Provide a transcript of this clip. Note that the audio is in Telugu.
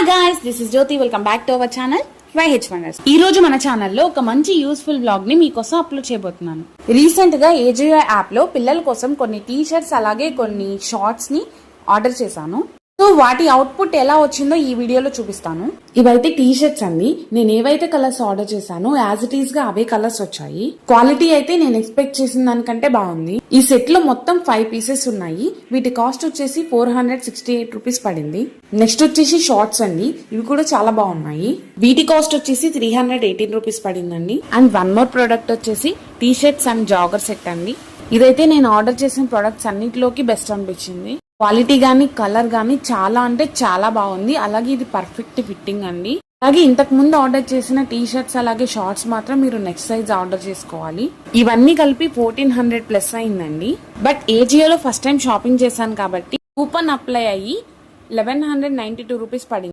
Hi guys, this is Jyothi. Welcome back to our channel YH Wonders. ఈ రోజు మన ఛానల్లో ఒక మంచి యూస్ఫుల్ బ్లాగ్ ని మీకోసం అప్లోడ్ చేయబోతున్నాను. రీసెంట్ గా AJIO యాప్ లో పిల్లల కోసం కొన్ని టీ షర్ట్స్ అలాగే కొన్ని షార్ట్స్ ని ఆర్డర్ చేశాను. సో వాటి అవుట్పుట్ ఎలా వచ్చిందో ఈ వీడియోలో చూపిస్తాను. ఇవైతే టీ షర్ట్స్ అండి. నేను ఏవైతే కలర్స్ ఆర్డర్ చేశానో యాజ్ ఇట్ ఈస్ గా అవే కలర్స్ వచ్చాయి. క్వాలిటీ అయితే నేను ఎక్స్పెక్ట్ చేసిన దానికంటే బాగుంది. ఈ సెట్ లో మొత్తం 5 పీసెస్ ఉన్నాయి. వీటి కాస్ట్ వచ్చేసి 468 రూపీస్ పడింది. నెక్స్ట్ వచ్చేసి షార్ట్స్ అండి. ఇవి కూడా చాలా బాగున్నాయి. వీటి కాస్ట్ వచ్చేసి 318 రూపీస్ పడిందండి. అండ్ వన్ మోర్ ప్రోడక్ట్ వచ్చేసి T shirts and jogger set అండి. ఇదైతే నేను ఆర్డర్ చేసిన ప్రొడక్ట్స్ అన్నిటిలోకి బెస్ట్ అనిపించింది. క్వాలిటీ గానీ కలర్ గానీ చాలా అంటే చాలా బాగుంది. అలాగే ఇది పర్ఫెక్ట్ ఫిట్టింగ్ అండి. అలాగే ఇంతకు ముందు ఆర్డర్ చేసిన టీ షర్ట్స్ అలాగే షార్ట్స్ మాత్రం మీరు నెక్స్ట్ సైజ్ ఆర్డర్ చేసుకోవాలి. ఇవన్నీ కలిపి 1400 ప్లస్ అయిందండి. బట్ AJIOలో ఫస్ట్ టైం షాపింగ్ చేశాను కాబట్టి కూపన్ అప్లై అయ్యి 1192 రూపీస్ పడింది.